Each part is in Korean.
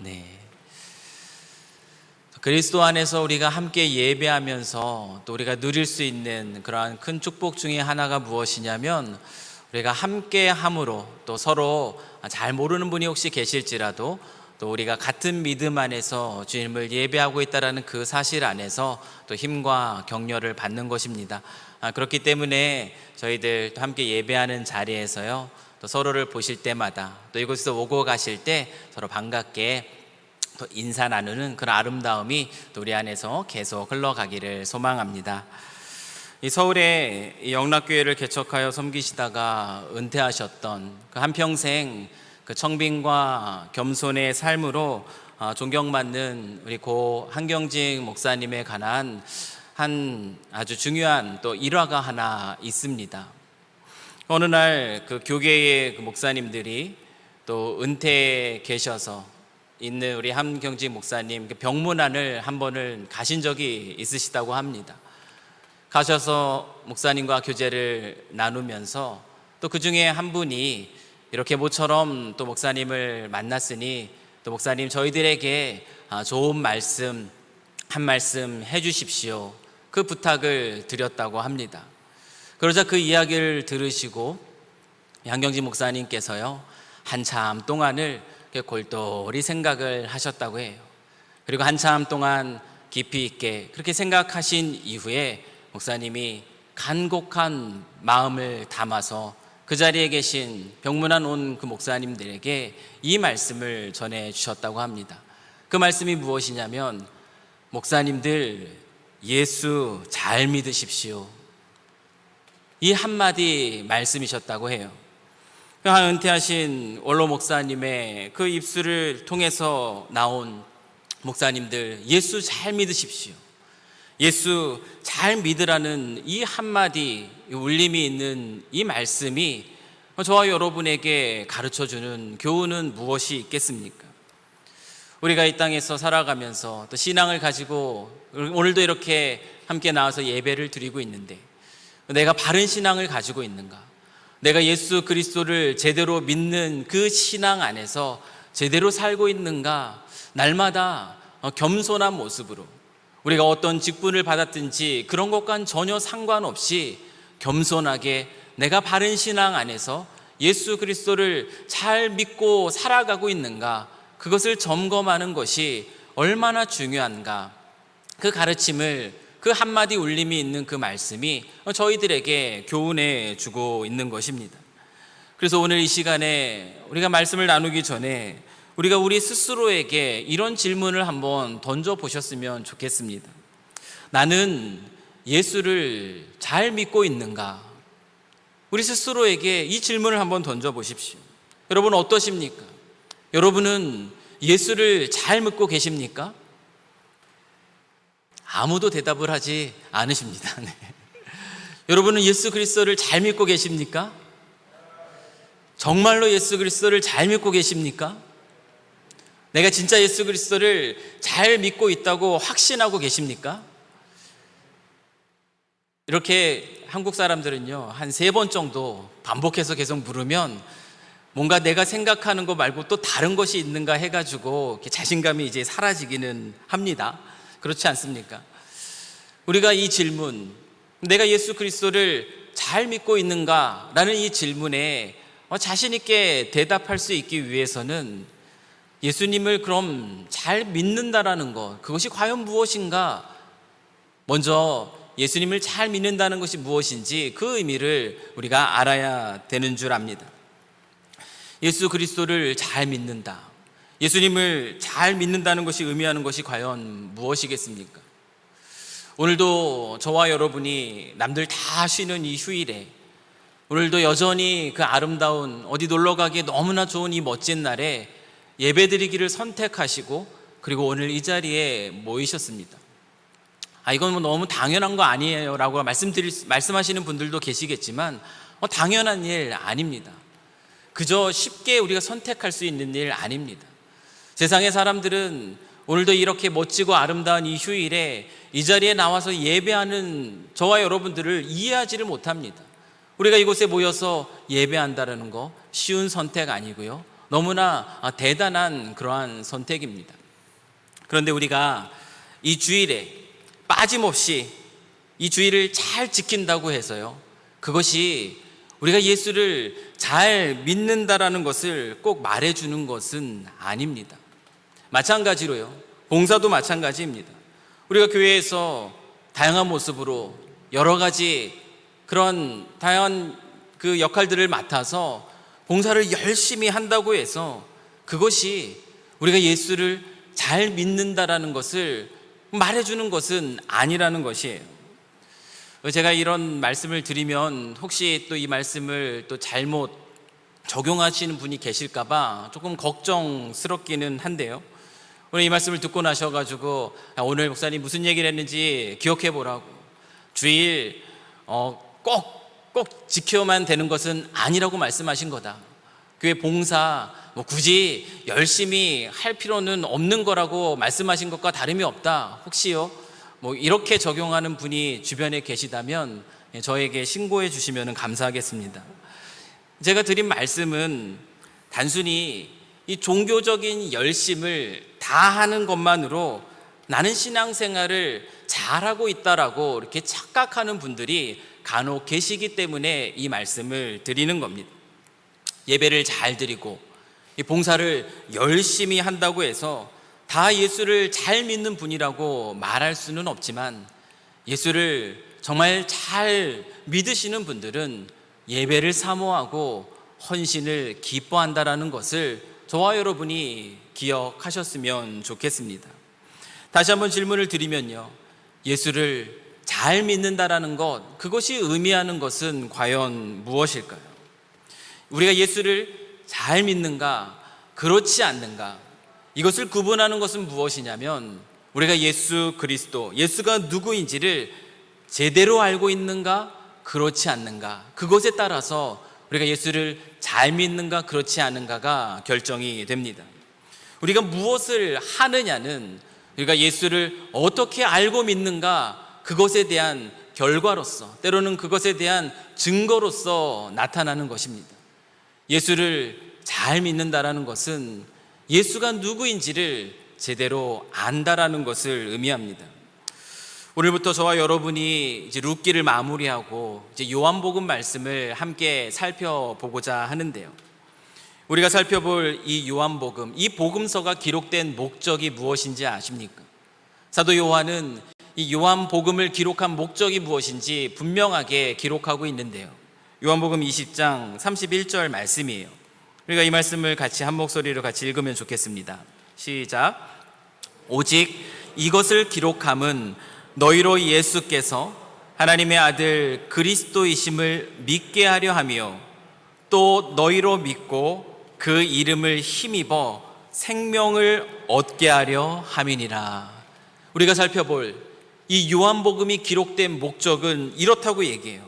네. 그리스도 안에서 우리가 함께 예배하면서 또 우리가 누릴 수 있는 그러한 큰 축복 중에 하나가 무엇이냐면, 우리가 함께 함으로 또 서로 잘 모르는 분이 혹시 계실지라도 또 우리가 같은 믿음 안에서 주님을 예배하고 있다는 그 사실 안에서 또 힘과 격려를 받는 것입니다. 그렇기 때문에 저희들 또 함께 예배하는 자리에서요, 또 서로를 보실 때마다 또 이곳에서 오고 가실 때 서로 반갑게 또 인사 나누는 그런 아름다움이 또 우리 안에서 계속 흘러가기를 소망합니다. 이 서울에 이 영락교회를 개척하여 섬기시다가 은퇴하셨던 그 한평생 그 청빈과 겸손의 삶으로 존경받는 우리 고 한경직 목사님에 관한 한 아주 중요한 또 일화가 하나 있습니다. 어느 날 그 교계의 그 목사님들이 또 은퇴에 계셔서 있는 우리 한경직 목사님 병문안을 한 번을 가신 적이 있으시다고 합니다. 가셔서 목사님과 교제를 나누면서 또 그 중에 한 분이 이렇게 모처럼 또 목사님을 만났으니 또 목사님 저희들에게 좋은 말씀 한 말씀 해주십시오, 그 부탁을 드렸다고 합니다. 그러자 그 이야기를 들으시고 한경직 목사님께서요, 한참 동안을 골똘히 생각을 하셨다고 해요. 그리고 한참 동안 깊이 있게 그렇게 생각하신 이후에 목사님이 간곡한 마음을 담아서 그 자리에 계신 병문안 온 그 목사님들에게 이 말씀을 전해 주셨다고 합니다. 그 말씀이 무엇이냐면, 목사님들 예수 잘 믿으십시오, 이 한마디 말씀이셨다고 해요. 한 은퇴하신 원로 목사님의 그 입술을 통해서 나온 목사님들 예수 잘 믿으십시오, 예수 잘 믿으라는 이 한마디 울림이 있는 이 말씀이 저와 여러분에게 가르쳐주는 교훈은 무엇이 있겠습니까? 우리가 이 땅에서 살아가면서 또 신앙을 가지고 오늘도 이렇게 함께 나와서 예배를 드리고 있는데, 내가 바른 신앙을 가지고 있는가? 내가 예수 그리스도를 제대로 믿는 그 신앙 안에서 제대로 살고 있는가? 날마다 겸손한 모습으로, 우리가 어떤 직분을 받았든지 그런 것과는 전혀 상관없이 겸손하게 내가 바른 신앙 안에서 예수 그리스도를 잘 믿고 살아가고 있는가, 그것을 점검하는 것이 얼마나 중요한가, 그 가르침을, 그 한마디 울림이 있는 그 말씀이 저희들에게 교훈해 주고 있는 것입니다. 그래서 오늘 이 시간에 우리가 말씀을 나누기 전에 우리가 우리 스스로에게 이런 질문을 한번 던져보셨으면 좋겠습니다. 나는 예수를 잘 믿고 있는가? 우리 스스로에게 이 질문을 한번 던져보십시오. 여러분 어떠십니까? 여러분은 예수를 잘 믿고 계십니까? 아무도 대답을 하지 않으십니다. 네. 여러분은 예수 그리스도를 잘 믿고 계십니까? 정말로 예수 그리스도를 잘 믿고 계십니까? 내가 진짜 예수 그리스도를 잘 믿고 있다고 확신하고 계십니까? 이렇게 한국 사람들은요, 한 3번 정도 반복해서 계속 물으면 뭔가 내가 생각하는 거 말고 또 다른 것이 있는가 해가지고 이렇게 자신감이 이제 사라지기는 합니다. 그렇지 않습니까? 우리가 이 질문, 내가 예수 그리스도를 잘 믿고 있는가? 라는 이 질문에 자신 있게 대답할 수 있기 위해서는 예수님을 그럼 잘 믿는다라는 것, 그것이 과연 무엇인가? 먼저 예수님을 잘 믿는다는 것이 무엇인지 그 의미를 우리가 알아야 되는 줄 압니다. 예수 그리스도를 잘 믿는다, 예수님을 잘 믿는다는 것이 의미하는 것이 과연 무엇이겠습니까? 오늘도 저와 여러분이 남들 다 쉬는 이 휴일에, 오늘도 여전히 그 아름다운 어디 놀러 가기에 너무나 좋은 이 멋진 날에 예배드리기를 선택하시고 그리고 오늘 이 자리에 모이셨습니다. 이건 뭐 너무 당연한 거 아니에요 라고 말씀하시는 분들도 계시겠지만 당연한 일 아닙니다. 그저 쉽게 우리가 선택할 수 있는 일 아닙니다. 세상의 사람들은 오늘도 이렇게 멋지고 아름다운 이 휴일에 이 자리에 나와서 예배하는 저와 여러분들을 이해하지를 못합니다. 우리가 이곳에 모여서 예배한다는 거 쉬운 선택 아니고요, 너무나 대단한 그러한 선택입니다. 그런데 우리가 이 주일에 빠짐없이 이 주일을 잘 지킨다고 해서요, 그것이 우리가 예수를 잘 믿는다라는 것을 꼭 말해주는 것은 아닙니다. 마찬가지로요, 봉사도 마찬가지입니다. 우리가 교회에서 다양한 모습으로 여러 가지 그런 다양한 그 역할들을 맡아서 봉사를 열심히 한다고 해서 그것이 우리가 예수를 잘 믿는다라는 것을 말해주는 것은 아니라는 것이에요. 제가 이런 말씀을 드리면 혹시 또 이 말씀을 또 잘못 적용하시는 분이 계실까봐 조금 걱정스럽기는 한데요, 오늘 이 말씀을 듣고 나셔가지고 오늘 목사님 무슨 얘기를 했는지 기억해 보라고, 주일 꼭 지켜만 되는 것은 아니라고 말씀하신 거다. 교회 봉사 굳이 열심히 할 필요는 없는 거라고 말씀하신 것과 다름이 없다. 혹시요 이렇게 적용하는 분이 주변에 계시다면 저에게 신고해 주시면 감사하겠습니다. 제가 드린 말씀은 단순히 이 종교적인 열심을 다하는 것만으로 나는 신앙생활을 잘하고 있다라고 이렇게 착각하는 분들이 간혹 계시기 때문에 이 말씀을 드리는 겁니다. 예배를 잘 드리고 이 봉사를 열심히 한다고 해서 다 예수를 잘 믿는 분이라고 말할 수는 없지만, 예수를 정말 잘 믿으시는 분들은 예배를 사모하고 헌신을 기뻐한다라는 것을 저와 여러분이 기억하셨으면 좋겠습니다. 다시 한번 질문을 드리면요, 예수를 잘 믿는다라는 것, 그것이 의미하는 것은 과연 무엇일까요? 우리가 예수를 잘 믿는가, 그렇지 않는가, 이것을 구분하는 것은 무엇이냐면, 우리가 예수 그리스도, 예수가 누구인지를 제대로 알고 있는가, 그렇지 않는가, 그것에 따라서 우리가 예수를 잘 믿는가, 그렇지 않은가가 결정이 됩니다. 우리가 무엇을 하느냐는 우리가 예수를 어떻게 알고 믿는가, 그것에 대한 결과로서, 때로는 그것에 대한 증거로서 나타나는 것입니다. 예수를 잘 믿는다라는 것은 예수가 누구인지를 제대로 안다라는 것을 의미합니다. 오늘부터 저와 여러분이 이제 룻기를 마무리하고 이제 요한복음 말씀을 함께 살펴보고자 하는데요, 우리가 살펴볼 이 요한복음, 이 복음서가 기록된 목적이 무엇인지 아십니까? 사도 요한은 이 요한복음을 기록한 목적이 무엇인지 분명하게 기록하고 있는데요, 요한복음 20장 31절 말씀이에요. 우리가 이 말씀을 같이 한 목소리로 같이 읽으면 좋겠습니다. 시작. 오직 이것을 기록함은 너희로 예수께서 하나님의 아들 그리스도이심을 믿게 하려 하며, 또 너희로 믿고 그 이름을 힘입어 생명을 얻게 하려 함이니라. 우리가 살펴볼 이 요한복음이 기록된 목적은 이렇다고 얘기해요.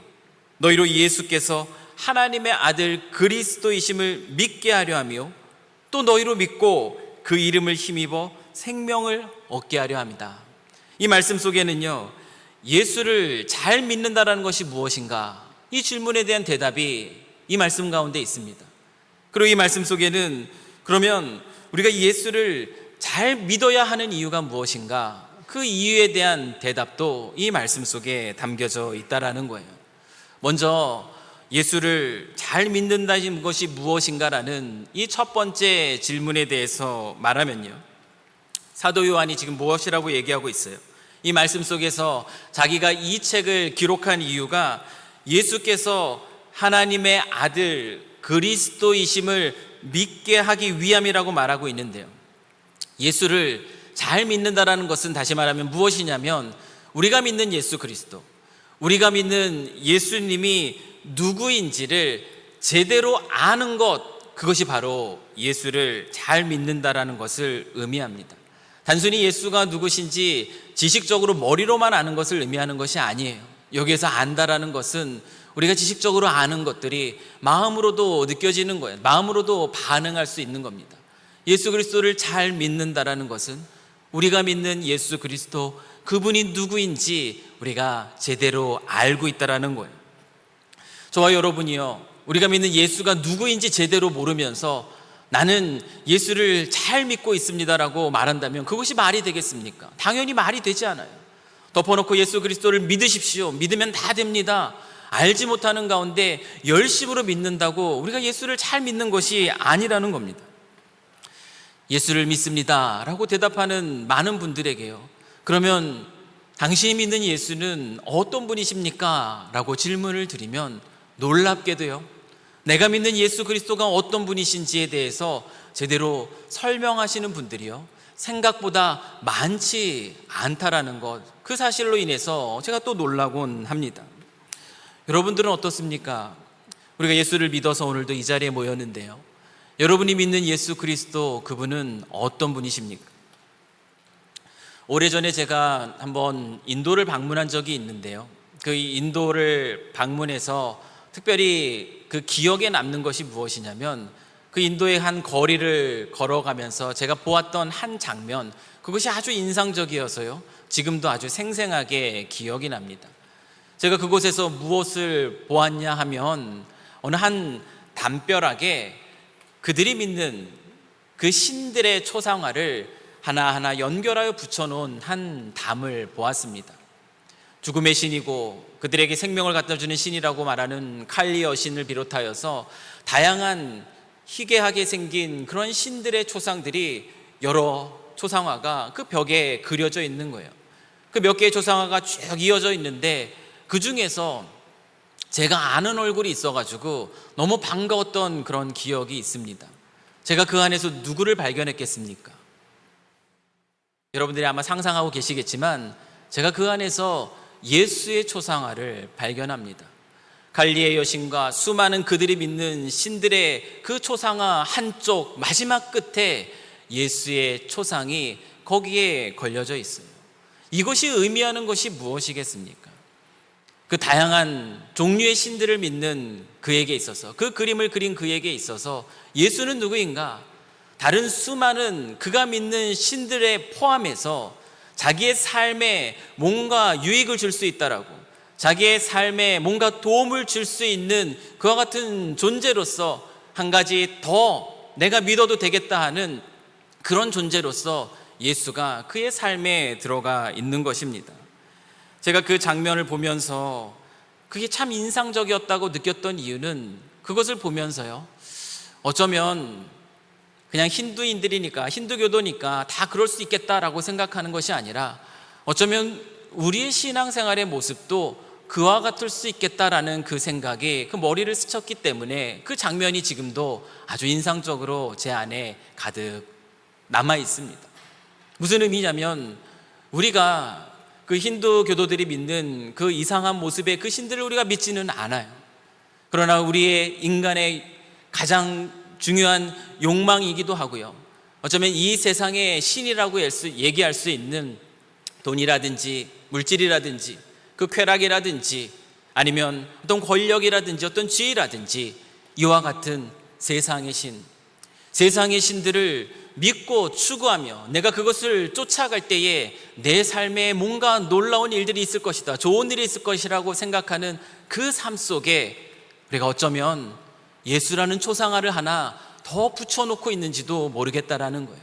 너희로 예수께서 하나님의 아들 그리스도이심을 믿게 하려 하며, 또 너희로 믿고 그 이름을 힘입어 생명을 얻게 하려 합니다. 이 말씀 속에는요, 예수를 잘 믿는다라는 것이 무엇인가, 이 질문에 대한 대답이 이 말씀 가운데 있습니다. 그리고 이 말씀 속에는 그러면 우리가 예수를 잘 믿어야 하는 이유가 무엇인가, 그 이유에 대한 대답도 이 말씀 속에 담겨져 있다라는 거예요. 먼저 예수를 잘 믿는다는 것이 무엇인가라는 이 첫 번째 질문에 대해서 말하면요, 사도 요한이 지금 무엇이라고 얘기하고 있어요? 이 말씀 속에서 자기가 이 책을 기록한 이유가 예수께서 하나님의 아들 그리스도이심을 믿게 하기 위함이라고 말하고 있는데요, 예수를 잘 믿는다라는 것은 다시 말하면 무엇이냐면, 우리가 믿는 예수 그리스도, 우리가 믿는 예수님이 누구인지를 제대로 아는 것, 그것이 바로 예수를 잘 믿는다라는 것을 의미합니다. 단순히 예수가 누구신지 지식적으로 머리로만 아는 것을 의미하는 것이 아니에요. 여기에서 안다라는 것은 우리가 지식적으로 아는 것들이 마음으로도 느껴지는 거예요. 마음으로도 반응할 수 있는 겁니다. 예수 그리스도를 잘 믿는다라는 것은 우리가 믿는 예수 그리스도, 그분이 누구인지 우리가 제대로 알고 있다라는 거예요. 저와 여러분이요, 우리가 믿는 예수가 누구인지 제대로 모르면서 나는 예수를 잘 믿고 있습니다라고 말한다면 그것이 말이 되겠습니까? 당연히 말이 되지 않아요. 덮어놓고 예수 그리스도를 믿으십시오, 믿으면 다 됩니다, 알지 못하는 가운데 열심으로 믿는다고 우리가 예수를 잘 믿는 것이 아니라는 겁니다. 예수를 믿습니다 라고 대답하는 많은 분들에게요, 그러면 당신이 믿는 예수는 어떤 분이십니까? 라고 질문을 드리면 놀랍게도요, 내가 믿는 예수 그리스도가 어떤 분이신지에 대해서 제대로 설명하시는 분들이요, 생각보다 많지 않다라는 것, 그 사실로 인해서 제가 또 놀라곤 합니다. 여러분들은 어떻습니까? 우리가 예수를 믿어서 오늘도 이 자리에 모였는데요, 여러분이 믿는 예수 그리스도, 그분은 어떤 분이십니까? 오래전에 제가 한번 인도를 방문한 적이 있는데요, 그 인도를 방문해서 특별히 그 기억에 남는 것이 무엇이냐면, 그 인도의 한 거리를 걸어가면서 제가 보았던 한 장면, 그것이 아주 인상적이어서요, 지금도 아주 생생하게 기억이 납니다. 제가 그곳에서 무엇을 보았냐 하면, 어느 한 담벼락에 그들이 믿는 그 신들의 초상화를 하나하나 연결하여 붙여놓은 한 담을 보았습니다. 죽음의 신이고 그들에게 생명을 갖다 주는 신이라고 말하는 칼리 여신을 비롯하여서 다양한 희귀하게 생긴 그런 신들의 초상들이, 여러 초상화가 그 벽에 그려져 있는 거예요. 그 몇 개의 초상화가 쭉 이어져 있는데 그 중에서 제가 아는 얼굴이 있어가지고 너무 반가웠던 그런 기억이 있습니다. 제가 그 안에서 누구를 발견했겠습니까? 여러분들이 아마 상상하고 계시겠지만 제가 그 안에서 예수의 초상화를 발견합니다. 갈리의 여신과 수많은 그들이 믿는 신들의 그 초상화 한쪽 마지막 끝에 예수의 초상이 거기에 걸려져 있어요. 이것이 의미하는 것이 무엇이겠습니까? 그 다양한 종류의 신들을 믿는 그에게 있어서, 그 그림을 그린 그에게 있어서 예수는 누구인가? 다른 수많은 그가 믿는 신들에 포함해서 자기의 삶에 뭔가 유익을 줄 수 있다라고, 자기의 삶에 뭔가 도움을 줄 수 있는 그와 같은 존재로서 한 가지 더 내가 믿어도 되겠다 하는 그런 존재로서 예수가 그의 삶에 들어가 있는 것입니다. 제가 그 장면을 보면서 그게 참 인상적이었다고 느꼈던 이유는, 그것을 보면서요, 어쩌면 그냥 힌두인들이니까, 힌두교도니까 다 그럴 수 있겠다라고 생각하는 것이 아니라, 어쩌면 우리의 신앙생활의 모습도 그와 같을 수 있겠다라는 그 생각이 그 머리를 스쳤기 때문에 그 장면이 지금도 아주 인상적으로 제 안에 가득 남아 있습니다. 무슨 의미냐면, 우리가 그 힌두 교도들이 믿는 그 이상한 모습의 그 신들을 우리가 믿지는 않아요. 그러나 우리의 인간의 가장 중요한 욕망이기도 하고요, 어쩌면 이 세상의 신이라고 얘기할 수 있는 돈이라든지 물질이라든지 그 쾌락이라든지 아니면 어떤 권력이라든지 어떤 지위라든지 이와 같은 세상의 신, 세상의 신들을 믿고 추구하며 내가 그것을 쫓아갈 때에 내 삶에 뭔가 놀라운 일들이 있을 것이다, 좋은 일이 있을 것이라고 생각하는 그 삶 속에 우리가 어쩌면 예수라는 초상화를 하나 더 붙여놓고 있는지도 모르겠다라는 거예요.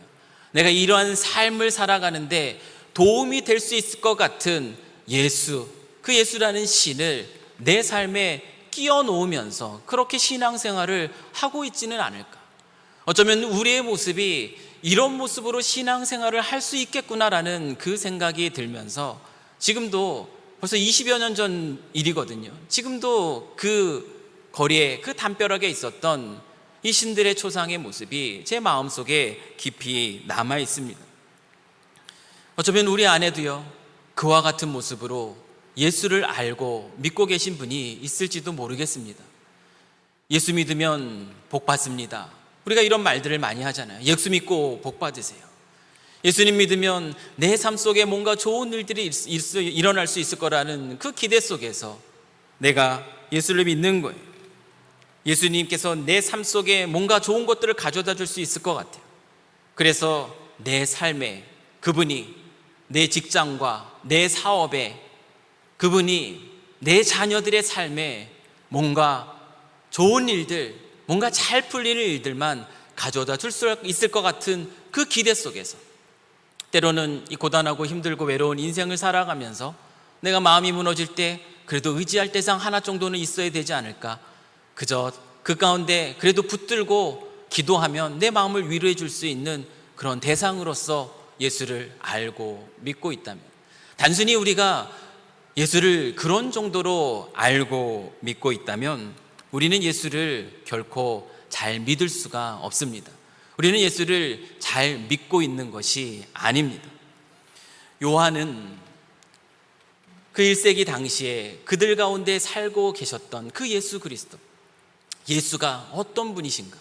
내가 이러한 삶을 살아가는데 도움이 될 수 있을 것 같은 예수, 그 예수라는 신을 내 삶에 끼워 놓으면서 그렇게 신앙생활을 하고 있지는 않을까. 어쩌면 우리의 모습이 이런 모습으로 신앙생활을 할 수 있겠구나라는 그 생각이 들면서, 지금도 벌써 20여 년 전 일이거든요. 지금도 그 거리에 그 담벼락에 있었던 이 신들의 초상의 모습이 제 마음속에 깊이 남아 있습니다. 어쩌면 우리 안에도요, 그와 같은 모습으로 예수를 알고 믿고 계신 분이 있을지도 모르겠습니다. 예수 믿으면 복 받습니다, 우리가 이런 말들을 많이 하잖아요. 예수 믿고 복 받으세요. 예수님 믿으면 내 삶 속에 뭔가 좋은 일들이 일어날 수 있을 거라는 그 기대 속에서 내가 예수를 믿는 거예요. 예수님께서 내 삶 속에 뭔가 좋은 것들을 가져다 줄 수 있을 것 같아요. 그래서 내 삶에 그분이, 내 직장과 내 사업에 그분이, 내 자녀들의 삶에 뭔가 좋은 일들, 뭔가 잘 풀리는 일들만 가져다 줄 수 있을 것 같은 그 기대 속에서, 때로는 이 고단하고 힘들고 외로운 인생을 살아가면서 내가 마음이 무너질 때 그래도 의지할 대상 하나 정도는 있어야 되지 않을까, 그저 그 가운데 그래도 붙들고 기도하면 내 마음을 위로해 줄 수 있는 그런 대상으로서 예수를 알고 믿고 있다면, 단순히 우리가 예수를 그런 정도로 알고 믿고 있다면 우리는 예수를 결코 잘 믿을 수가 없습니다. 우리는 예수를 잘 믿고 있는 것이 아닙니다. 요한은 그 1세기 당시에 그들 가운데 살고 계셨던 그 예수 그리스도, 예수가 어떤 분이신가,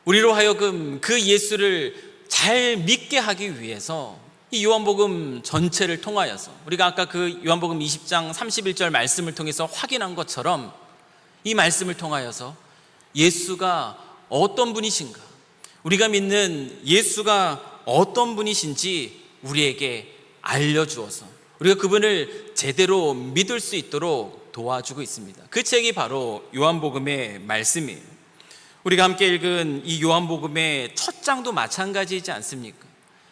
우리로 하여금 그 예수를 잘 믿게 하기 위해서 이 요한복음 전체를 통하여서, 우리가 아까 그 요한복음 20장 31절 말씀을 통해서 확인한 것처럼 이 말씀을 통하여서 예수가 어떤 분이신가, 우리가 믿는 예수가 어떤 분이신지 우리에게 알려주어서 우리가 그분을 제대로 믿을 수 있도록 도와주고 있습니다. 그 책이 바로 요한복음의 말씀이에요. 우리가 함께 읽은 이 요한복음의 첫 장도 마찬가지이지 않습니까?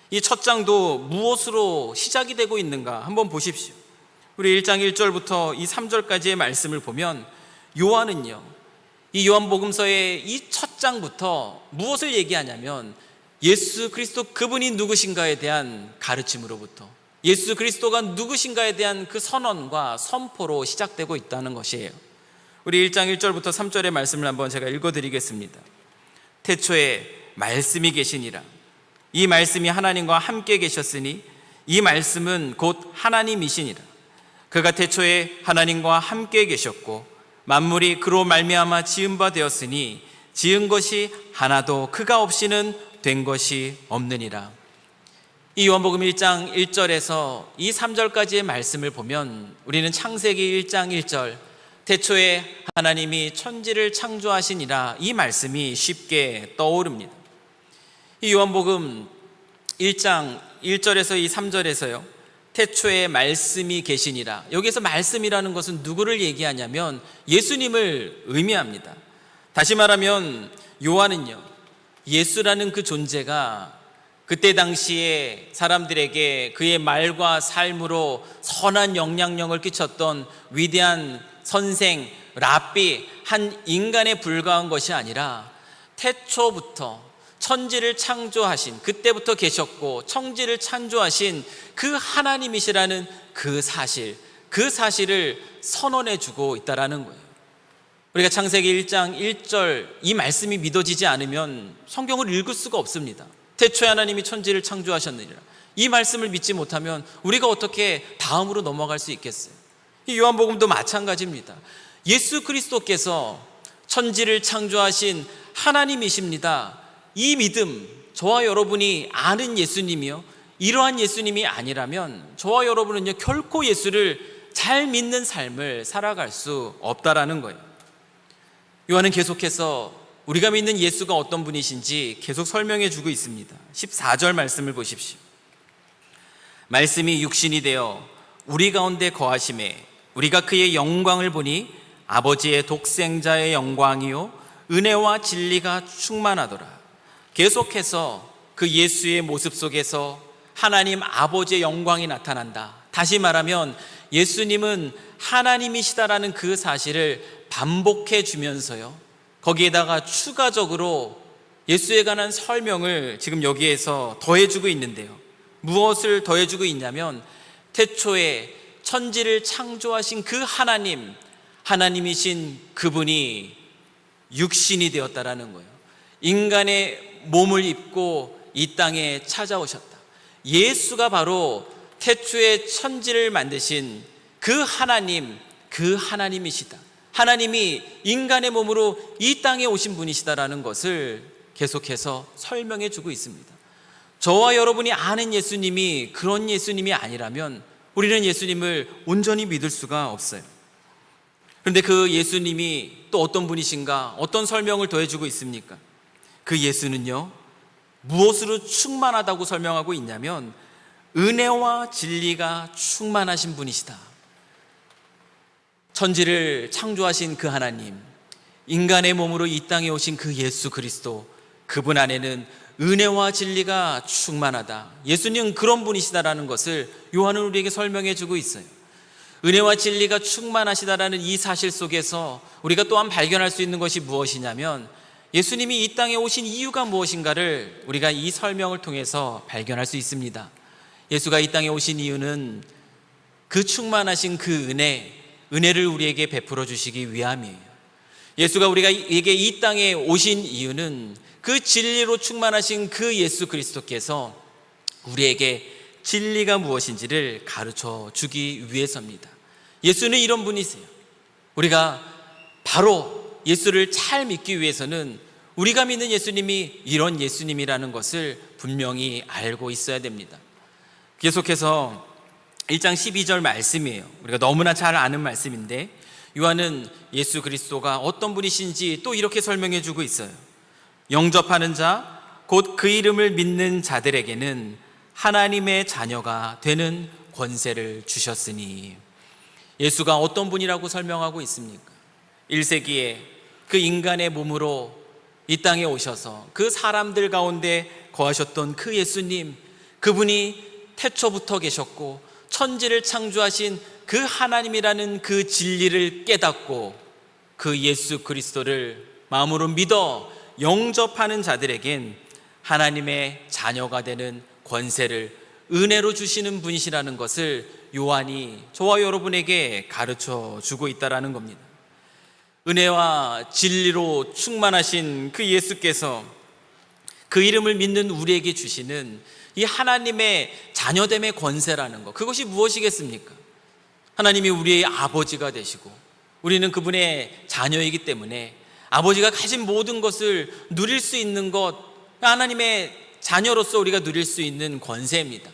이 첫 장도 무엇으로 시작이 되고 있는가 한번 보십시오. 우리 1장 1절부터 이 3절까지의 말씀을 보면 요한은요, 이 요한복음서의 이 첫 장부터 무엇을 얘기하냐면 예수 그리스도 그분이 누구신가에 대한 가르침으로부터 예수 그리스도가 누구신가에 대한 그 선언과 선포로 시작되고 있다는 것이에요. 우리 1장 1절부터 3절의 말씀을 한번 제가 읽어드리겠습니다. 태초에 말씀이 계시니라. 이 말씀이 하나님과 함께 계셨으니 이 말씀은 곧 하나님이시니라. 그가 태초에 하나님과 함께 계셨고 만물이 그로 말미암아 지은 바 되었으니 지은 것이 하나도 그가 없이는 된 것이 없느니라. 이 요한복음 1장 1절에서 이 3절까지의 말씀을 보면 우리는 창세기 1장 1절 태초에 하나님이 천지를 창조하시니라, 이 말씀이 쉽게 떠오릅니다. 이 요한복음 1장 1절에서 이 3절에서요, 태초에 말씀이 계시니라, 여기서 말씀이라는 것은 누구를 얘기하냐면 예수님을 의미합니다. 다시 말하면 요한은요, 예수라는 그 존재가 그때 당시에 사람들에게 그의 말과 삶으로 선한 영향력을 끼쳤던 위대한 선생, 랍비, 한 인간에 불과한 것이 아니라 태초부터 천지를 창조하신, 그때부터 계셨고 천지를 창조하신 그 하나님이시라는 그 사실을 선언해 주고 있다라는 거예요. 우리가 창세기 1장 1절 이 말씀이 믿어지지 않으면 성경을 읽을 수가 없습니다. 태초에 하나님이 천지를 창조하셨느니라, 이 말씀을 믿지 못하면 우리가 어떻게 다음으로 넘어갈 수 있겠어요? 이 요한복음도 마찬가지입니다. 예수 그리스도께서 천지를 창조하신 하나님이십니다, 이 믿음, 저와 여러분이 아는 예수님이요, 이러한 예수님이 아니라면 저와 여러분은요 결코 예수를 잘 믿는 삶을 살아갈 수 없다라는 거예요. 요한은 계속해서 우리가 믿는 예수가 어떤 분이신지 계속 설명해 주고 있습니다. 14절 말씀을 보십시오. 말씀이 육신이 되어 우리 가운데 거하심에 우리가 그의 영광을 보니 아버지의 독생자의 영광이요 은혜와 진리가 충만하더라. 계속해서 그 예수의 모습 속에서 하나님 아버지의 영광이 나타난다. 다시 말하면 예수님은 하나님이시다라는 그 사실을 반복해 주면서요, 거기에다가 추가적으로 예수에 관한 설명을 지금 여기에서 더해주고 있는데요, 무엇을 더해주고 있냐면 태초에 천지를 창조하신 그 하나님이신 그분이 육신이 되었다라는 거예요. 인간의 몸을 입고 이 땅에 찾아오셨다. 예수가 바로 태초에 천지를 만드신 그 하나님이시다. 하나님이 인간의 몸으로 이 땅에 오신 분이시다라는 것을 계속해서 설명해 주고 있습니다. 저와 여러분이 아는 예수님이 그런 예수님이 아니라면 우리는 예수님을 온전히 믿을 수가 없어요. 그런데 그 예수님이 또 어떤 분이신가, 어떤 설명을 더해주고 있습니까? 그 예수는요, 무엇으로 충만하다고 설명하고 있냐면 은혜와 진리가 충만하신 분이시다. 천지를 창조하신 그 하나님, 인간의 몸으로 이 땅에 오신 그 예수 그리스도, 그분 안에는 은혜와 진리가 충만하다. 예수님은 그런 분이시다라는 것을 요한은 우리에게 설명해 주고 있어요. 은혜와 진리가 충만하시다라는 이 사실 속에서 우리가 또한 발견할 수 있는 것이 무엇이냐면, 예수님이 이 땅에 오신 이유가 무엇인가를 우리가 이 설명을 통해서 발견할 수 있습니다. 예수가 이 땅에 오신 이유는 그 충만하신 그 은혜를 우리에게 베풀어 주시기 위함이에요. 예수가 우리에게 이 땅에 오신 이유는 그 진리로 충만하신 그 예수 그리스도께서 우리에게 진리가 무엇인지를 가르쳐 주기 위해서입니다. 예수는 이런 분이세요. 우리가 바로 예수를 잘 믿기 위해서는 우리가 믿는 예수님이 이런 예수님이라는 것을 분명히 알고 있어야 됩니다. 계속해서 1장 12절 말씀이에요. 우리가 너무나 잘 아는 말씀인데, 요한은 예수 그리스도가 어떤 분이신지 또 이렇게 설명해 주고 있어요. 영접하는 자, 곧 그 이름을 믿는 자들에게는 하나님의 자녀가 되는 권세를 주셨으니. 예수가 어떤 분이라고 설명하고 있습니까? 1세기에 그 인간의 몸으로 이 땅에 오셔서 그 사람들 가운데 거하셨던 그 예수님, 그분이 태초부터 계셨고 천지를 창조하신 그 하나님이라는 그 진리를 깨닫고 그 예수 그리스도를 마음으로 믿어 영접하는 자들에겐 하나님의 자녀가 되는 권세를 은혜로 주시는 분이시라는 것을 요한이 저와 여러분에게 가르쳐 주고 있다라는 겁니다. 은혜와 진리로 충만하신 그 예수께서 그 이름을 믿는 우리에게 주시는 이 하나님의 자녀됨의 권세라는 것, 그것이 무엇이겠습니까? 하나님이 우리의 아버지가 되시고 우리는 그분의 자녀이기 때문에 아버지가 가진 모든 것을 누릴 수 있는 것, 하나님의 자녀로서 우리가 누릴 수 있는 권세입니다.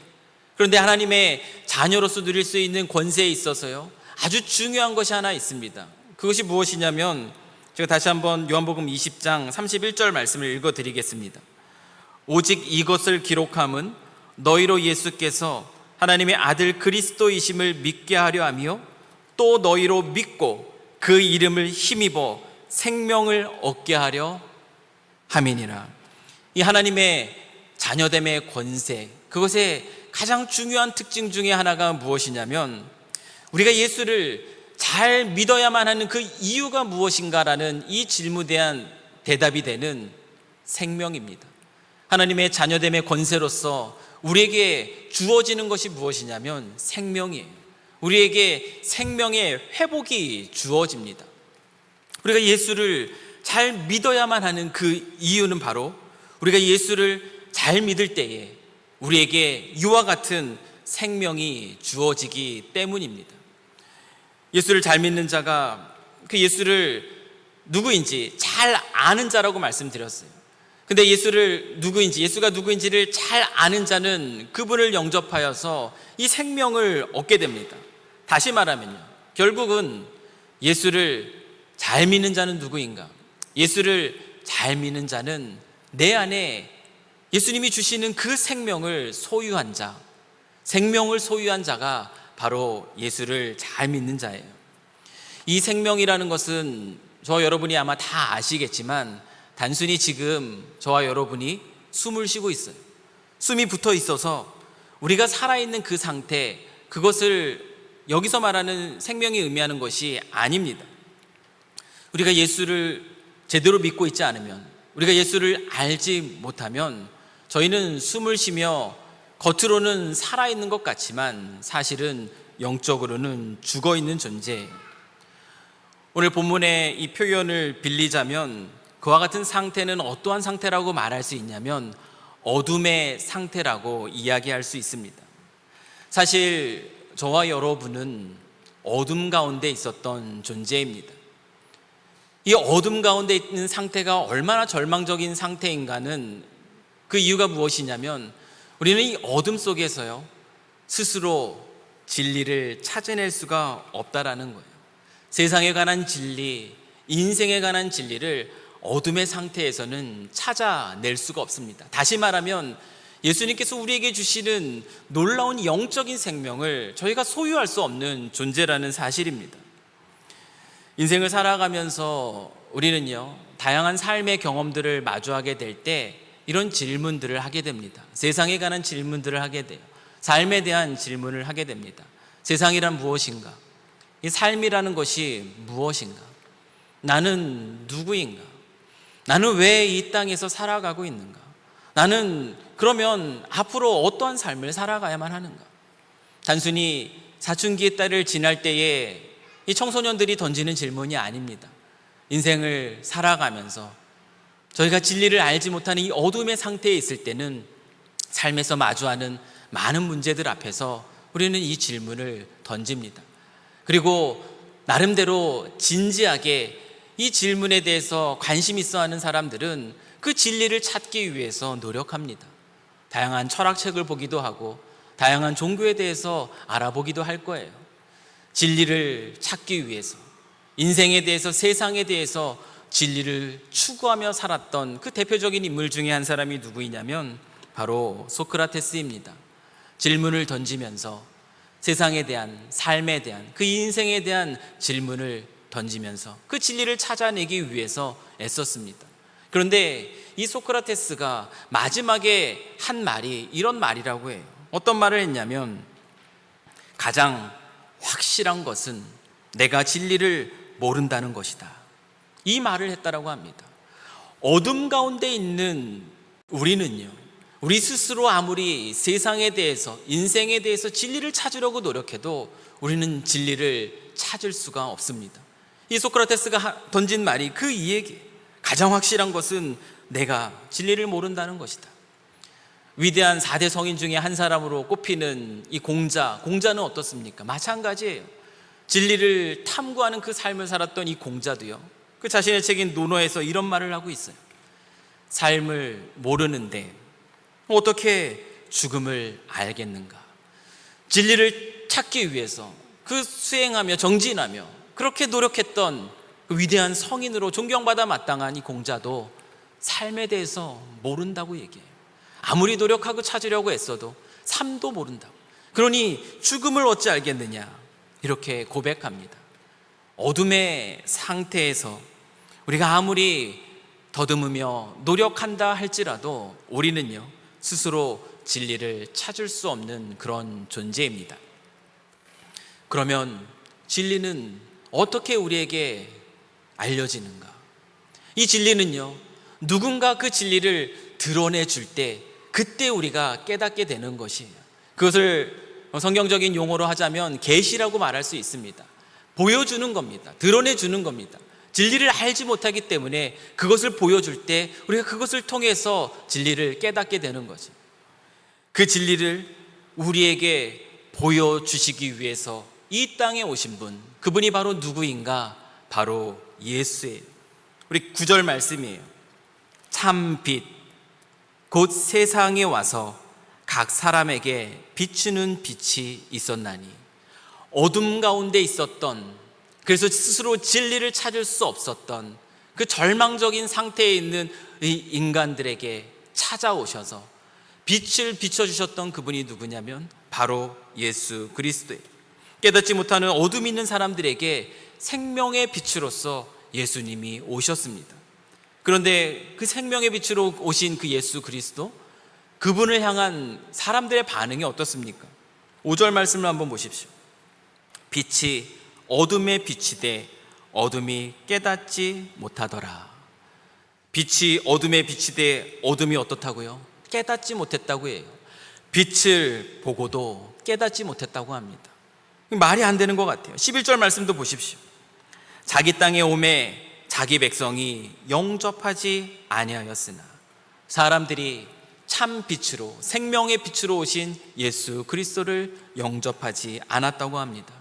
그런데 하나님의 자녀로서 누릴 수 있는 권세에 있어서요, 아주 중요한 것이 하나 있습니다. 그것이 무엇이냐면, 제가 다시 한번 요한복음 20장 31절 말씀을 읽어드리겠습니다. 오직 이것을 기록함은 너희로 예수께서 하나님의 아들 그리스도이심을 믿게 하려 하며 또 너희로 믿고 그 이름을 힘입어 생명을 얻게 하려 함이니라. 이 하나님의 자녀됨의 권세, 그것의 가장 중요한 특징 중에 하나가 무엇이냐면, 우리가 예수를 잘 믿어야만 하는 그 이유가 무엇인가라는 이 질문에 대한 대답이 되는 생명입니다. 하나님의 자녀됨의 권세로서 우리에게 주어지는 것이 무엇이냐면 생명이에요. 우리에게 생명의 회복이 주어집니다. 우리가 예수를 잘 믿어야만 하는 그 이유는 바로 우리가 예수를 잘 믿을 때에 우리에게 이와 같은 생명이 주어지기 때문입니다. 예수를 잘 믿는 자가 그 예수를 누구인지 잘 아는 자라고 말씀드렸어요. 근데 예수가 누구인지를 잘 아는 자는 그분을 영접하여서 이 생명을 얻게 됩니다. 다시 말하면요, 결국은 예수를 잘 믿는 자는 누구인가? 예수를 잘 믿는 자는 내 안에 예수님이 주시는 그 생명을 소유한 자, 생명을 소유한 자가 바로 예수를 잘 믿는 자예요. 이 생명이라는 것은 저 여러분이 아마 다 아시겠지만 단순히 지금 저와 여러분이 숨을 쉬고 있어요. 숨이 붙어 있어서 우리가 살아있는 그 상태, 그것을 여기서 말하는 생명이 의미하는 것이 아닙니다. 우리가 예수를 제대로 믿고 있지 않으면, 우리가 예수를 알지 못하면 저희는 숨을 쉬며 겉으로는 살아있는 것 같지만 사실은 영적으로는 죽어있는 존재예요. 오늘 본문의 이 표현을 빌리자면 그와 같은 상태는 어떠한 상태라고 말할 수 있냐면 어둠의 상태라고 이야기할 수 있습니다. 사실 저와 여러분은 어둠 가운데 있었던 존재입니다. 이 어둠 가운데 있는 상태가 얼마나 절망적인 상태인가는 그 이유가 무엇이냐면 우리는 이 어둠 속에서요 스스로 진리를 찾아낼 수가 없다라는 거예요. 세상에 관한 진리, 인생에 관한 진리를 어둠의 상태에서는 찾아낼 수가 없습니다. 다시 말하면 예수님께서 우리에게 주시는 놀라운 영적인 생명을 저희가 소유할 수 없는 존재라는 사실입니다. 인생을 살아가면서 우리는요 다양한 삶의 경험들을 마주하게 될 때 이런 질문들을 하게 됩니다. 세상에 관한 질문들을 하게 돼요. 삶에 대한 질문을 하게 됩니다. 세상이란 무엇인가? 이 삶이라는 것이 무엇인가? 나는 누구인가? 나는 왜 이 땅에서 살아가고 있는가? 나는 그러면 앞으로 어떠한 삶을 살아가야만 하는가? 단순히 사춘기의 딸을 지날 때에 이 청소년들이 던지는 질문이 아닙니다. 인생을 살아가면서 저희가 진리를 알지 못하는 이 어둠의 상태에 있을 때는 삶에서 마주하는 많은 문제들 앞에서 우리는 이 질문을 던집니다. 그리고 나름대로 진지하게 이 질문에 대해서 관심 있어 하는 사람들은 그 진리를 찾기 위해서 노력합니다. 다양한 철학책을 보기도 하고 다양한 종교에 대해서 알아보기도 할 거예요. 진리를 찾기 위해서, 인생에 대해서, 세상에 대해서 진리를 추구하며 살았던 그 대표적인 인물 중에 한 사람이 누구이냐면 바로 소크라테스입니다. 질문을 던지면서 세상에 대한, 삶에 대한, 그 인생에 대한 질문을 던지면서 그 진리를 찾아내기 위해서 애썼습니다. 그런데 이 소크라테스가 마지막에 한 말이 이런 말이라고 해요. 어떤 말을 했냐면, 가장 확실한 것은 내가 진리를 모른다는 것이다. 이 말을 했다라고 합니다. 어둠 가운데 있는 우리는요, 우리 스스로 아무리 세상에 대해서, 인생에 대해서 진리를 찾으려고 노력해도 우리는 진리를 찾을 수가 없습니다. 이 소크라테스가 던진 말이 그 이야기, 가장 확실한 것은 내가 진리를 모른다는 것이다. 위대한 4대 성인 중에 한 사람으로 꼽히는 이 공자는 어떻습니까? 마찬가지예요. 진리를 탐구하는 그 삶을 살았던 이 공자도요, 그 자신의 책인 논어에서 이런 말을 하고 있어요. 삶을 모르는데 어떻게 죽음을 알겠는가? 진리를 찾기 위해서 그 수행하며 정진하며 그렇게 노력했던 그 위대한 성인으로 존경받아 마땅한 이 공자도 삶에 대해서 모른다고 얘기해요. 아무리 노력하고 찾으려고 애써도 삶도 모른다고. 그러니 죽음을 어찌 알겠느냐, 이렇게 고백합니다. 어둠의 상태에서 우리가 아무리 더듬으며 노력한다 할지라도 우리는요, 스스로 진리를 찾을 수 없는 그런 존재입니다. 그러면 진리는 어떻게 우리에게 알려지는가? 이 진리는요, 누군가 그 진리를 드러내 줄 때 그때 우리가 깨닫게 되는 것이에요. 그것을 성경적인 용어로 하자면 계시라고 말할 수 있습니다. 보여주는 겁니다. 드러내주는 겁니다. 진리를 알지 못하기 때문에 그것을 보여줄 때 우리가 그것을 통해서 진리를 깨닫게 되는 거죠. 그 진리를 우리에게 보여주시기 위해서 이 땅에 오신 분, 그분이 바로 누구인가? 바로 예수예요. 우리 9절 말씀이에요. 참 빛, 곧 세상에 와서 각 사람에게 비추는 빛이 있었나니. 어둠 가운데 있었던, 그래서 스스로 진리를 찾을 수 없었던 그 절망적인 상태에 있는 이 인간들에게 찾아오셔서 빛을 비춰주셨던 그분이 누구냐면 바로 예수 그리스도예요. 깨닫지 못하는 어둠 있는 사람들에게 생명의 빛으로서 예수님이 오셨습니다. 그런데 그 생명의 빛으로 오신 그 예수 그리스도, 그분을 향한 사람들의 반응이 어떻습니까? 5절 말씀을 한번 보십시오. 빛이 어둠에 비치되 어둠이 깨닫지 못하더라. 빛이 어둠에 비치되 어둠이 어떻다고요? 깨닫지 못했다고 해요. 빛을 보고도 깨닫지 못했다고 합니다. 말이 안 되는 것 같아요. 11절 말씀도 보십시오. 자기 땅에 오매 자기 백성이 영접하지 아니하였으나. 사람들이 참 빛으로, 생명의 빛으로 오신 예수 그리스도를 영접하지 않았다고 합니다.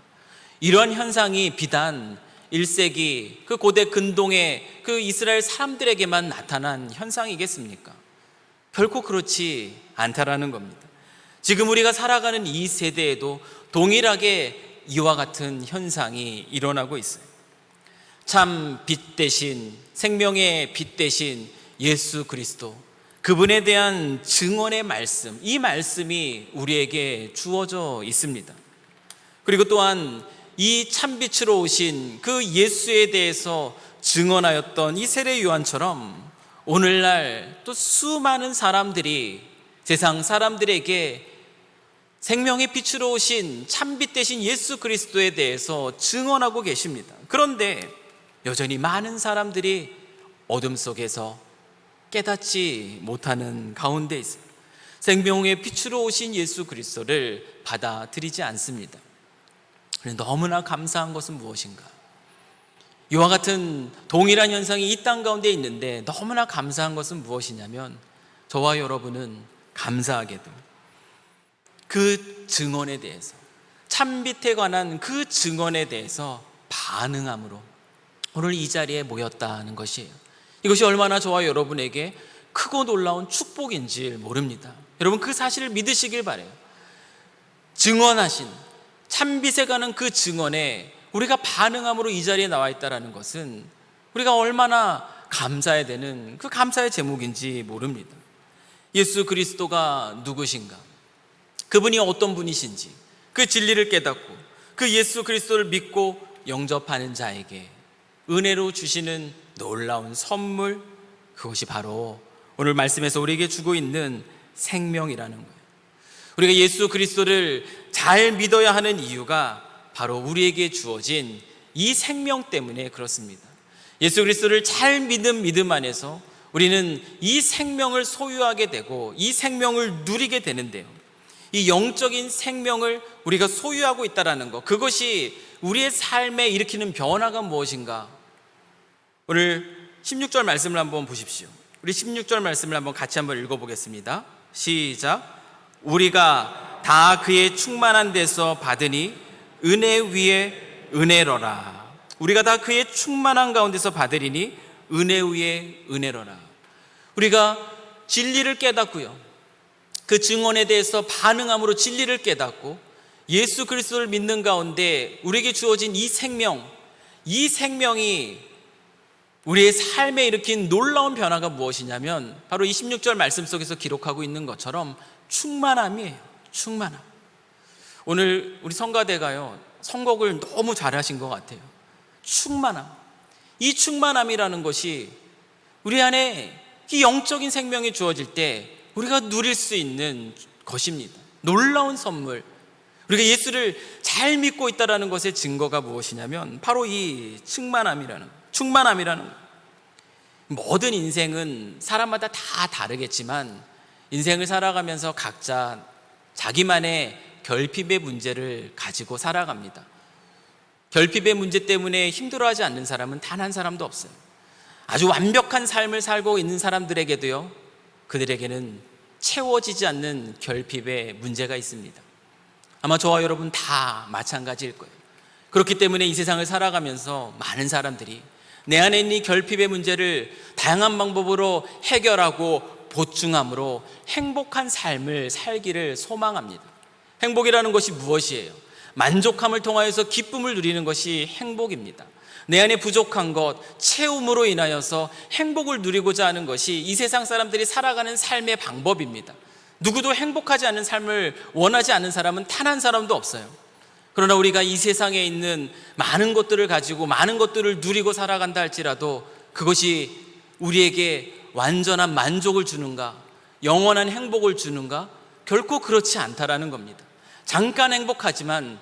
이러한 현상이 비단 1세기 그 고대 근동의 그 이스라엘 사람들에게만 나타난 현상이겠습니까? 결코 그렇지 않다라는 겁니다. 지금 우리가 살아가는 이 세대에도 동일하게 이와 같은 현상이 일어나고 있어요. 참 빛 대신, 생명의 빛 대신 예수 그리스도, 그분에 대한 증언의 말씀, 이 말씀이 우리에게 주어져 있습니다. 그리고 또한 이 참빛으로 오신 그 예수에 대해서 증언하였던 이 세례 요한처럼 오늘날 또 수많은 사람들이 세상 사람들에게 생명의 빛으로 오신 참빛 되신 예수 그리스도에 대해서 증언하고 계십니다. 그런데 여전히 많은 사람들이 어둠 속에서 깨닫지 못하는 가운데 있습니다. 생명의 빛으로 오신 예수 그리스도를 받아들이지 않습니다. 그런데 너무나 감사한 것은 무엇인가? 이와 같은 동일한 현상이 이 땅 가운데 있는데 너무나 감사한 것은 무엇이냐면 저와 여러분은 감사하게도 그 증언에 대해서, 참빛에 관한 그 증언에 대해서 반응함으로 오늘 이 자리에 모였다는 것이에요. 이것이 얼마나 저와 여러분에게 크고 놀라운 축복인지 모릅니다. 여러분, 그 사실을 믿으시길 바라요. 증언하신 참빛에 관한 그 증언에 우리가 반응함으로 이 자리에 나와 있다는 것은 우리가 얼마나 감사해야 되는 그 감사의 제목인지 모릅니다. 예수 그리스도가 누구신가? 그분이 어떤 분이신지, 그 진리를 깨닫고 그 예수 그리스도를 믿고 영접하는 자에게 은혜로 주시는 놀라운 선물, 그것이 바로 오늘 말씀에서 우리에게 주고 있는 생명이라는 거예요. 우리가 예수 그리스도를 잘 믿어야 하는 이유가 바로 우리에게 주어진 이 생명 때문에 그렇습니다. 예수 그리스도를 잘 믿는 믿음 안에서 우리는 이 생명을 소유하게 되고 이 생명을 누리게 되는데요, 이 영적인 생명을 우리가 소유하고 있다는 것, 그것이 우리의 삶에 일으키는 변화가 무엇인가? 오늘 16절 말씀을 한번 보십시오. 우리 16절 말씀을 한번 같이 한번 읽어보겠습니다. 시작. 우리가 다 그의 충만한 데서 받으니 은혜 위에 은혜로라. 우리가 다 그의 충만한 가운데서 받으리니 은혜 위에 은혜로라. 우리가 진리를 깨닫고요, 그 증언에 대해서 반응함으로 진리를 깨닫고 예수 그리스도를 믿는 가운데 우리에게 주어진 이 생명, 이 생명이 우리의 삶에 일으킨 놀라운 변화가 무엇이냐면 바로 26절 말씀 속에서 기록하고 있는 것처럼 충만함이에요. 충만함. 오늘 우리 성가대가요, 선곡을 너무 잘하신 것 같아요. 충만함. 이 충만함이라는 것이 우리 안에 이 영적인 생명이 주어질 때 우리가 누릴 수 있는 것입니다. 놀라운 선물. 우리가 예수를 잘 믿고 있다는 것의 증거가 무엇이냐면 바로 이 충만함이라는 모든 인생은 사람마다 다 다르겠지만 인생을 살아가면서 각자 자기만의 결핍의 문제를 가지고 살아갑니다. 결핍의 문제 때문에 힘들어하지 않는 사람은 단 한 사람도 없어요. 아주 완벽한 삶을 살고 있는 사람들에게도요, 그들에게는 채워지지 않는 결핍의 문제가 있습니다. 아마 저와 여러분 다 마찬가지일 거예요. 그렇기 때문에 이 세상을 살아가면서 많은 사람들이 내 안에 있는 이 결핍의 문제를 다양한 방법으로 해결하고 보충함으로 행복한 삶을 살기를 소망합니다. 행복이라는 것이 무엇이에요? 만족함을 통하여서 기쁨을 누리는 것이 행복입니다. 내 안에 부족한 것, 채움으로 인하여서 행복을 누리고자 하는 것이 이 세상 사람들이 살아가는 삶의 방법입니다. 누구도 행복하지 않은 삶을 원하지 않는 사람은 단 한 사람도 없어요. 그러나 우리가 이 세상에 있는 많은 것들을 가지고 많은 것들을 누리고 살아간다 할지라도 그것이 우리에게 완전한 만족을 주는가, 영원한 행복을 주는가? 결코 그렇지 않다라는 겁니다. 잠깐 행복하지만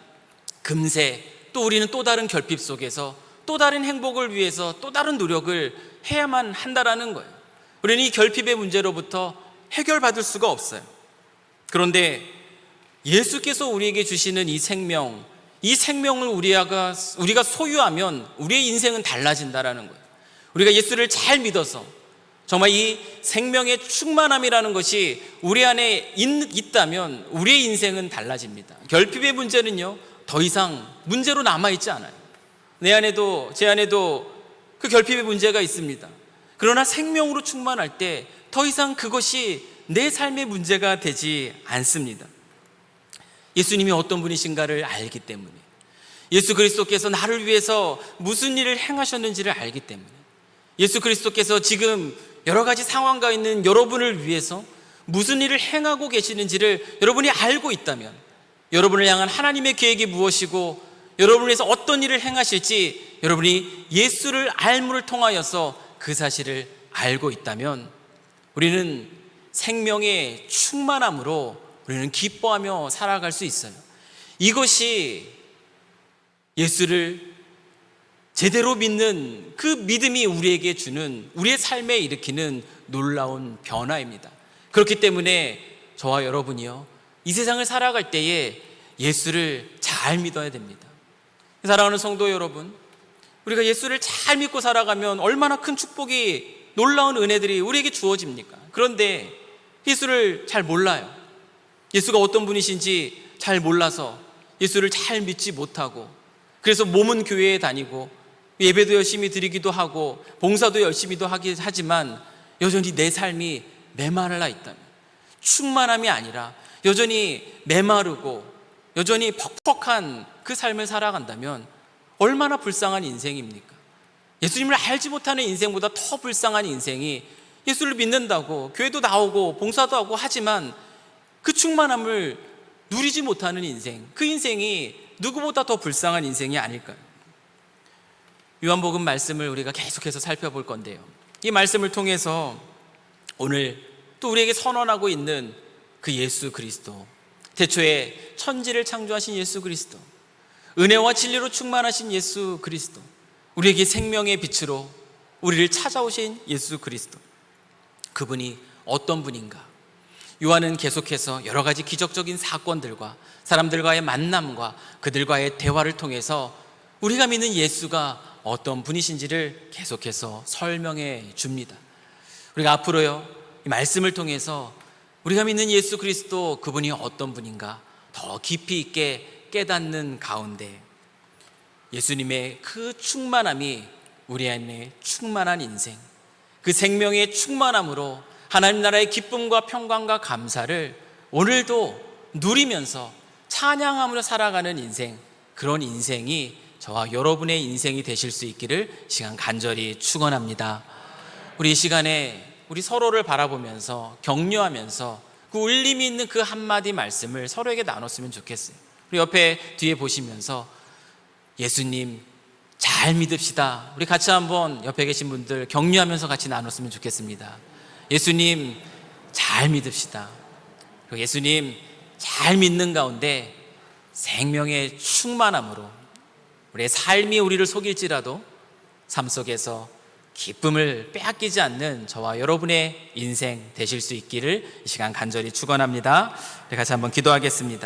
금세 또 우리는 또 다른 결핍 속에서 또 다른 행복을 위해서 또 다른 노력을 해야만 한다라는 거예요. 우리는 이 결핍의 문제로부터 해결받을 수가 없어요. 그런데 예수께서 우리에게 주시는 이 생명을 우리가 소유하면 우리의 인생은 달라진다라는 거예요. 우리가 예수를 잘 믿어서 정말 이 생명의 충만함이라는 것이 우리 안에 있다면 우리의 인생은 달라집니다. 결핍의 문제는요, 더 이상 문제로 남아있지 않아요. 내 안에도 제 안에도 그 결핍의 문제가 있습니다. 그러나 생명으로 충만할 때 더 이상 그것이 내 삶의 문제가 되지 않습니다. 예수님이 어떤 분이신가를 알기 때문에, 예수 그리스도께서 나를 위해서 무슨 일을 행하셨는지를 알기 때문에, 예수 그리스도께서 지금 여러 가지 상황가 있는 여러분을 위해서 무슨 일을 행하고 계시는지를 여러분이 알고 있다면, 여러분을 향한 하나님의 계획이 무엇이고 여러분을 위해서 어떤 일을 행하실지 여러분이 예수를 알므를 통하여서 그 사실을 알고 있다면 우리는 생명의 충만함으로 우리는 기뻐하며 살아갈 수 있어요. 이것이 예수를 제대로 믿는 그 믿음이 우리에게 주는, 우리의 삶에 일으키는 놀라운 변화입니다. 그렇기 때문에 저와 여러분이요, 이 세상을 살아갈 때에 예수를 잘 믿어야 됩니다. 사랑하는 성도 여러분, 우리가 예수를 잘 믿고 살아가면 얼마나 큰 축복이, 놀라운 은혜들이 우리에게 주어집니까? 그런데 예수를 잘 몰라요. 예수가 어떤 분이신지 잘 몰라서 예수를 잘 믿지 못하고, 그래서 몸은 교회에 다니고 예배도 열심히 드리기도 하고 봉사도 열심히도 하지만 여전히 내 삶이 메말라 있다면, 충만함이 아니라 여전히 메마르고 여전히 퍽퍽한 그 삶을 살아간다면 얼마나 불쌍한 인생입니까? 예수님을 알지 못하는 인생보다 더 불쌍한 인생이, 예수를 믿는다고 교회도 나오고 봉사도 하고 하지만 그 충만함을 누리지 못하는 인생, 그 인생이 누구보다 더 불쌍한 인생이 아닐까요? 요한복음 말씀을 우리가 계속해서 살펴볼 건데요, 이 말씀을 통해서 오늘 또 우리에게 선언하고 있는 그 예수 그리스도, 태초에 천지를 창조하신 예수 그리스도, 은혜와 진리로 충만하신 예수 그리스도, 우리에게 생명의 빛으로 우리를 찾아오신 예수 그리스도, 그분이 어떤 분인가? 요한은 계속해서 여러 가지 기적적인 사건들과 사람들과의 만남과 그들과의 대화를 통해서 우리가 믿는 예수가 어떤 분이신지를 계속해서 설명해 줍니다. 우리가 앞으로요, 이 말씀을 통해서 우리가 믿는 예수 그리스도, 그분이 어떤 분인가 더 깊이 있게 깨닫는 가운데 예수님의 그 충만함이 우리 안에 충만한 인생, 그 생명의 충만함으로 하나님 나라의 기쁨과 평강과 감사를 오늘도 누리면서 찬양하며 살아가는 인생, 그런 인생이 저와 여러분의 인생이 되실 수 있기를 시간 간절히 축원합니다. 우리 이 시간에 우리 서로를 바라보면서 격려하면서 그 울림이 있는 그 한마디 말씀을 서로에게 나눴으면 좋겠어요. 우리 옆에 뒤에 보시면서 예수님 잘 믿읍시다. 우리 같이 한번 옆에 계신 분들 격려하면서 같이 나눴으면 좋겠습니다. 예수님 잘 믿읍시다. 그리고 예수님 잘 믿는 가운데 생명의 충만함으로 우리의 삶이 우리를 속일지라도 삶 속에서 기쁨을 빼앗기지 않는 저와 여러분의 인생 되실 수 있기를 이 시간 간절히 축원합니다. 같이 한번 기도하겠습니다.